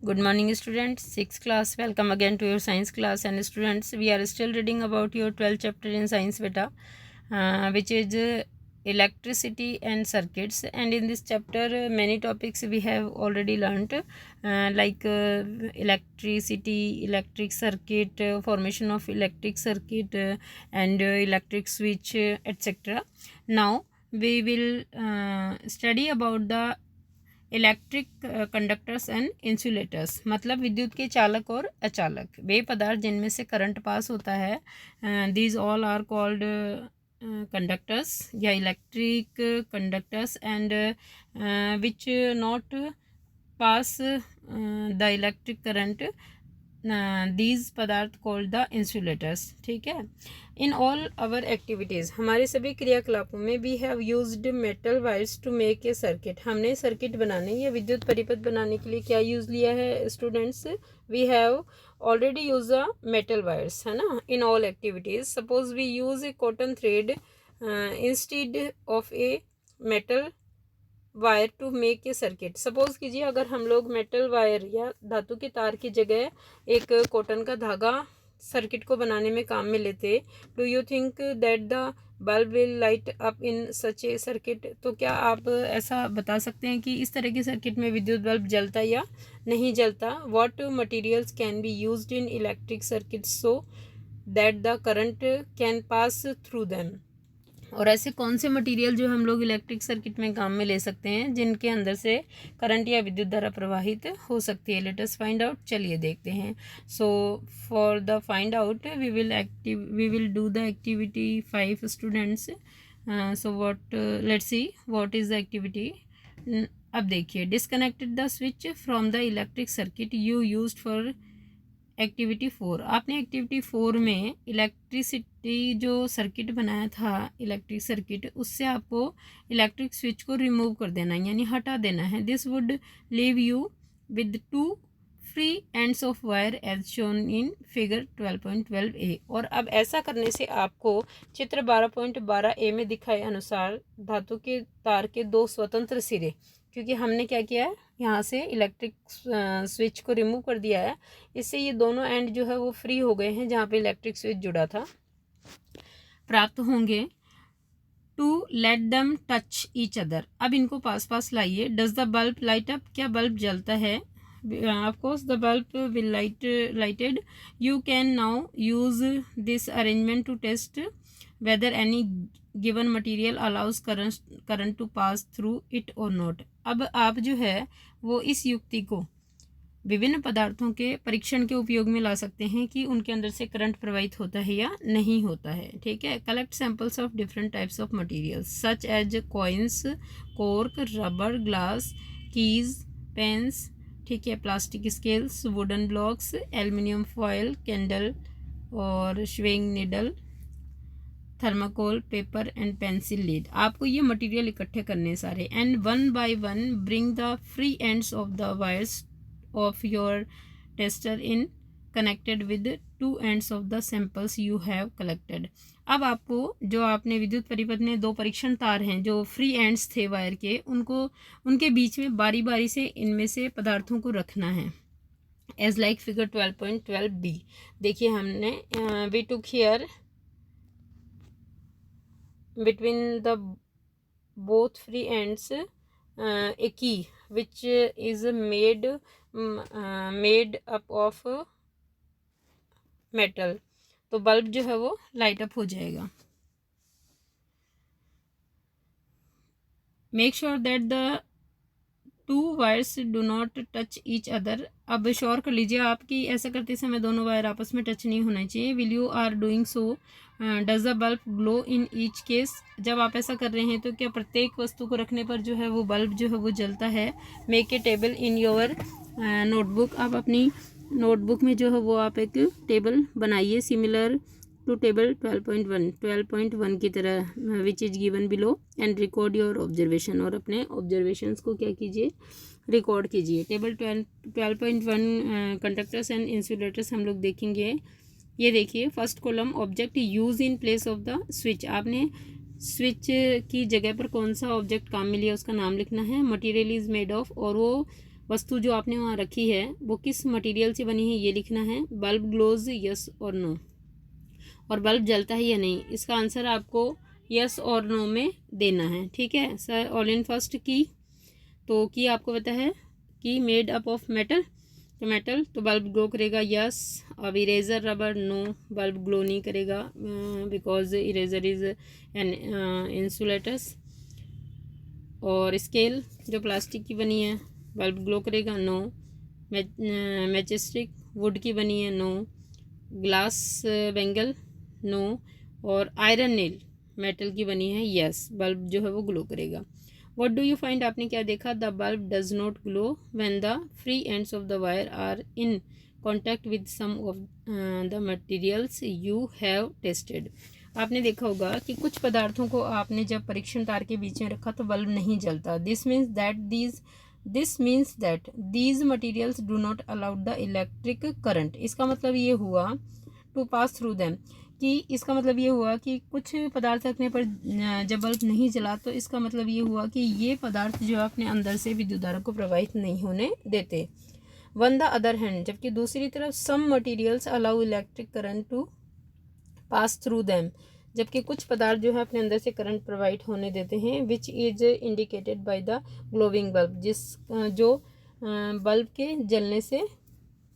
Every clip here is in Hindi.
Good morning students, 6th class. Welcome again to your science class. And students, we are still reading about your 12th chapter in science beta, which is electricity and circuits. And in this chapter many topics we have already learnt, like electricity, electric circuit, formation of electric circuit, and electric switch, etc. Now we will study about the electric conductors and insulators, मतलब विद्युत के चालक और अचालक वे पदार्थ जिनमें से करंट पास होता है, these all are called conductors या electric conductors, and which not pass the electric current, these पदार्थ कॉल्ड द इंसुलेटर्स। ठीक है। इन ऑल आवर एक्टिविटीज़, हमारे सभी क्रियाकलापों में we have used metal wires to make a circuit. हमने सर्किट बनाने या विद्युत परिपथ बनाने के लिए क्या यूज़ लिया है students? We have already use a metal wires, है ना। In all activities, suppose we use a cotton thread instead of a metal wire to make a circuit. Suppose कीजिए अगर हम लोग मेटल वायर या धातु के तार की जगह एक कॉटन का धागा सर्किट को बनाने में काम में लेते, do you think that the bulb will light up in such A circuit? तो क्या आप ऐसा बता सकते हैं कि इस तरह के सर्किट में विद्युत बल्ब जलता या नहीं जलता? What materials can be used in electric circuit so that the current can pass through them? और ऐसे कौन से मटेरियल जो हम लोग इलेक्ट्रिक सर्किट में काम में ले सकते हैं जिनके अंदर से करंट या विद्युत धारा प्रवाहित हो सकती है? लेट अस फाइंड आउट, चलिए देखते हैं। So for the find out we will do the activity 5 students. So what, let's see what is the activity. अब देखिए, disconnected the switch from the electric circuit you used for activity 4। आपने एक्टिविटी 4 में इलेक्ट्रिसिटी जो सर्किट बनाया था, इलेक्ट्रिक सर्किट, उससे आपको इलेक्ट्रिक स्विच को रिमूव कर देना है, यानी हटा देना है। This would leave you with 2 free ends of wire as shown in figure 12.12 A. और अब ऐसा करने से आपको चित्र 12.12 ए में दिखाए अनुसार धातु के तार के 2 स्वतंत्र सिरे, क्योंकि हमने क्या किया है, यहाँ से इलेक्ट्रिक स्विच को रिमूव कर दिया है, इससे ये दोनों एंड जो है वो फ्री हो गए हैं जहाँ पे इलेक्ट्रिक स्विच जुड़ा था, प्राप्त होंगे। To let them touch each other, अब इनको पास पास लाइए। Does the bulb light up, क्या बल्ब जलता है? Of course the bulb will lighted. You can now use this arrangement to test whether any given material allows current to pass through it or not। अब आप जो है वो इस युक्ति को विभिन्न पदार्थों के परीक्षण के उपयोग में ला सकते हैं कि उनके अंदर से करंट प्रवाहित होता है या नहीं होता है। ठीक है। Collect samples of different types of materials such as coins, cork, rubber, glass, keys, pens, ठीक है, plastic scales, wooden blocks, aluminium foil, candle और swing needle, thermocol, paper and pencil lead. आपको ये मटेरियल इकट्ठे करने सारे, and one by one bring the free ends of the wires of your tester in connected with 2 ends of the samples you have collected. अब आपको जो आपने विद्युत परिपथ में 2 परीक्षण तार हैं जो फ्री एंड्स थे वायर के, उनको उनके बीच में बारी बारी से इनमें से पदार्थों को रखना है, एज लाइक फिगर 12.12 डी। देखिए हमने we took here between the both free ends a key which is made up of metal, तो बल्ब जो है वो लाइट अप हो जाएगा। Make sure that the 2 wires do not touch each other. अब श्योर कर लीजिए आप कि ऐसा करते समय दोनों वायर आपस में टच नहीं होना चाहिए। While you are doing so does the bulb glow in each case, जब आप ऐसा कर रहे हैं तो क्या प्रत्येक वस्तु को रखने पर जो है वो बल्ब जो है वो जलता है? Make a table in your notebook. आप अपनी नोटबुक में जो है वो आप एक टेबल बनाइए सिमिलर टू टेबल 12.1 की तरह, which is given below, and record your observation. और अपने ऑब्जर्वेशंस को क्या कीजिए, रिकॉर्ड कीजिए। टेबल 12.1 कंडक्टर्स एंड इंसुलेटर्स हम लोग देखेंगे। ये देखिए, first column object use in place of the switch. आपने स्विच की जगह पर कौन सा ऑब्जेक्ट काम में लिया उसका नाम लिखना है। मटेरियल इज मेड ऑफ, और वो वस्तु जो आपने वहाँ रखी है वो किस मटेरियल से बनी है ये लिखना है। बल्ब ग्लोज यस और नो, और बल्ब जलता है या नहीं, इसका आंसर आपको यस और नो में देना है। ठीक है सर। ऑल इन फर्स्ट की, तो की आपको पता है की मेड अप ऑफ मेटल, तो मेटल तो बल्ब ग्लो करेगा यस। अब eraser rubber no, bulb glow नहीं करेगा because eraser is an insulators. और स्केल जो प्लास्टिक की बनी है बल्ब ग्लो करेगा नो। मैचस्टिक वुड की बनी है नो। Glass bangle no. और आयरन नेल मेटल की बनी है यस, बल्ब जो है वो ग्लो करेगा। व्हाट डू यू फाइंड, आपने क्या देखा, the bulb does not glow when the free ends of the wire are in contact with some of the materials you have tested. आपने देखा होगा कि कुछ पदार्थों को आपने जब परीक्षण तार के बीच में रखा तो बल्ब नहीं जलता। This means that these materials do not allow the electric current. इसका मतलब ये हुआ टू पास थ्रू दैम, कि इसका मतलब ये हुआ कि कुछ पदार्थ रखने पर जब बल्ब नहीं जला तो इसका मतलब ये हुआ कि ये पदार्थ जो अपने अंदर से विद्युत धारा को प्रवाहित नहीं होने देते। वन द अदर हैंड, जबकि दूसरी तरफ some materials allow electric current to pass through them, जबकि कुछ पदार्थ जो है अपने अंदर से करंट प्रोवाइड होने देते हैं। Which is indicated by the glowing bulb, जो बल्ब के जलने से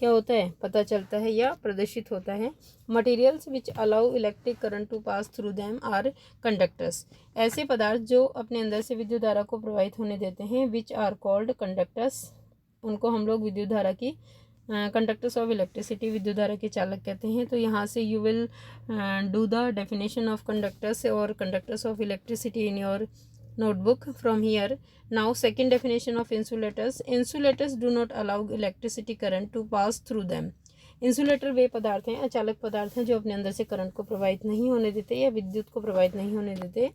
क्या होता है पता चलता है या प्रदर्शित होता है। Materials which allow electric current to pass through them are conductors, ऐसे पदार्थ जो अपने अंदर से विद्युत धारा को प्रवाहित होने देते हैं। विच आर कॉल्ड कंडक्टर्स, उनको हम लोग विद्युत धारा की कंडक्टर्स ऑफ इलेक्ट्रिसिटी, विद्युत धारा के चालक कहते हैं। तो यहाँ से you will do the definition of conductors और conductors of electricity in your notebook from here. Now second definition of insulators. Insulators do not allow electricity current to pass through them. Insulator वे पदार्थ हैं, अचालक पदार्थ हैं जो अपने अंदर से करंट को प्रवाहित नहीं होने देते या विद्युत को प्रवाहित नहीं होने देते।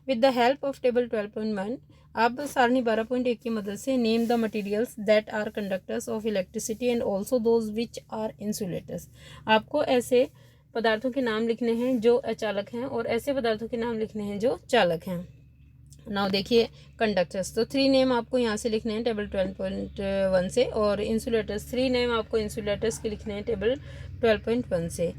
With the help of table 12.1, अब सारणी 12.1 की मदद से name the materials that are conductors of electricity and also those which are insulators. आपको ऐसे पदार्थों के नाम लिखने हैं जो अचालक हैं और ऐसे पदार्थों के नाम लिखने हैं जो चालक हैं। नाउ देखिए कंडक्टर्स, तो 3 नेम आपको यहाँ से लिखने हैं टेबल 12.1 से, और इंसुलेटर्स 3 नेम आपको इंसुलेटर्स के लिखने हैं टेबल 12.1 से।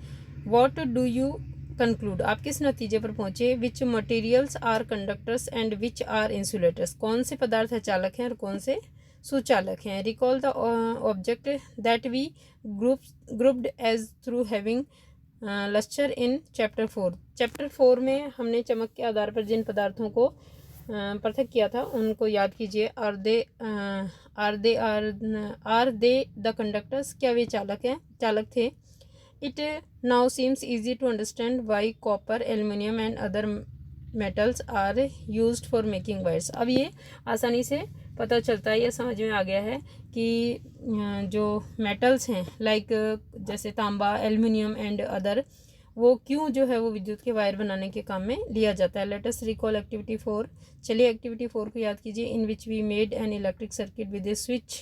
व्हाट डू यू कंक्लूड, आप किस नतीजे पर पहुँचे। Which materials are conductors and which are insulators, कौन से पदार्थ चालक हैं और कौन से सुचालक हैं। Recall the object that we grouped as through having luster in chapter 4। Chapter 4 में हमने चमक के आधार पर जिन पदार्थों को पृथक किया था उनको याद कीजिए। आर दे द कंडक्टर्स, क्या वे चालक थे। It now seems easy to understand why copper, aluminium and other metals are used for making wires. अब ये आसानी से पता चलता है या समझ में आ गया है कि जो मेटल्स हैं लाइक जैसे तांबा, एल्युमिनियम एंड अदर, वो क्यों जो है वो विद्युत के वायर बनाने के काम में लिया जाता है। Let us recall activity 4। चलिए एक्टिविटी 4 को याद कीजिए। In which we made an electric circuit with a switch,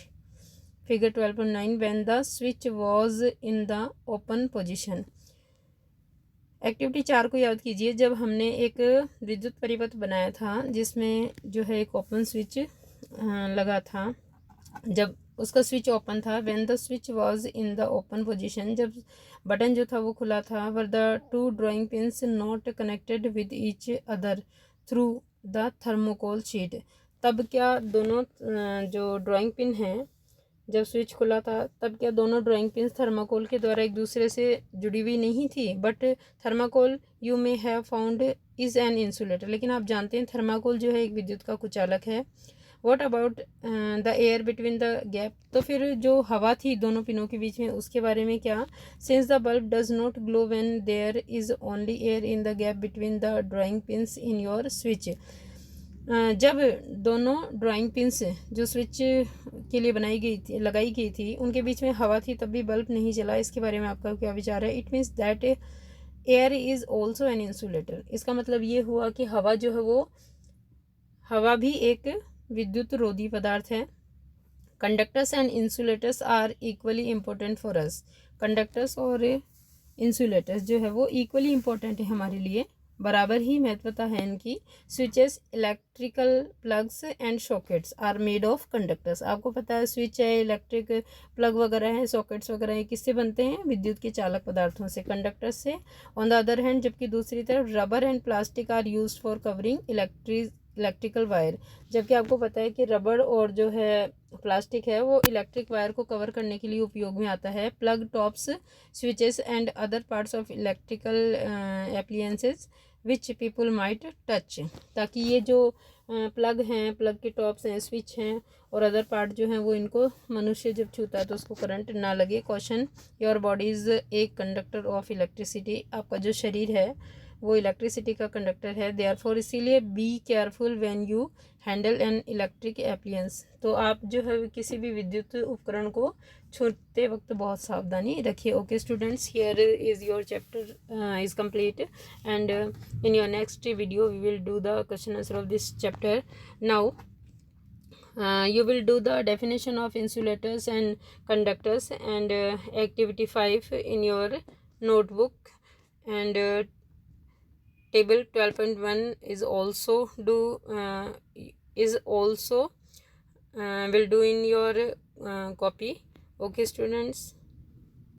figure 12.9, when the switch was in the open position. Activity 4 को याद कीजिए। जब हमने एक विद्युत परिपथ बनाया था जिसमें जो है एक ओपन स्विच लगा था, जब उसका स्विच ओपन था। When the switch was in the open position, जब बटन जो था वो खुला था। Were the 2 drawing pins not connected with each other through the thermocol sheet, तब क्या दोनों जो ड्राइंग पिन हैं, जब स्विच खुला था तब क्या दोनों ड्राइंग पिन थर्माकोल के द्वारा एक दूसरे से जुड़ी हुई नहीं थी। But thermocol you may have found is an insulator, लेकिन आप जानते हैं थर्माकोल जो है एक विद्युत का कुचालक है। What about the air between the gap, तो फिर जो हवा थी दोनों पिनों के बीच में उसके बारे में क्या। Since the bulb does not glow when there is only air in the gap between the drawing pins in your switch, जब दोनों ड्राइंग पिन्स जो स्विच के लिए लगाई गई थी उनके बीच में हवा थी तब भी बल्ब नहीं जला। इसके बारे में आपका क्या विचार है। It means that air is also an insulator, इसका मतलब ये हुआ कि हवा जो है वो हवा भी एक विद्युत रोधी पदार्थ है। Conductors and insulators are equally important for us, conductors और इंसुलेटर्स जो है वो इक्वली इम्पोर्टेंट है हमारे लिए। बराबर ही महत्वता है इनकी। Switches, electrical plugs and sockets are made of conductors. आपको पता है स्विच है, इलेक्ट्रिक प्लग वगैरह हैं, सॉकेट्स वगैरह हैं, किससे बनते हैं? विद्युत के चालक पदार्थों से, कंडक्टर्स से। ऑन द अदर हैंड, जबकि दूसरी तरफ rubber and plastic are used for covering electrical wire. जबकि आपको पता है कि रबर और जो है प्लास्टिक है वो इलेक्ट्रिक वायर को कवर करने के लिए उपयोग में आता है। Plug tops, switches and other parts of electrical appliances which people might touch. ताकि ये जो प्लग हैं, प्लग के टॉप्स हैं, स्विच हैं और अदर पार्ट जो हैं वो इनको मनुष्य जब छूता है तो उसको करंट ना लगे। Question, your body is a conductor of electricity. आपका जो शरीर है वो इलेक्ट्रिसिटी का कंडक्टर है। देयरफॉर इसीलिए be careful when you handle an electric appliances. तो आप जो है किसी भी विद्युत उपकरण को छूते वक्त बहुत सावधानी रखिए। Okay students, here is your chapter is complete and in your next video we will do the question answer of this chapter. Now you will do the definition of insulators and conductors and activity 5 in your notebook, and table 12.1 is also will do in your copy. Okay students.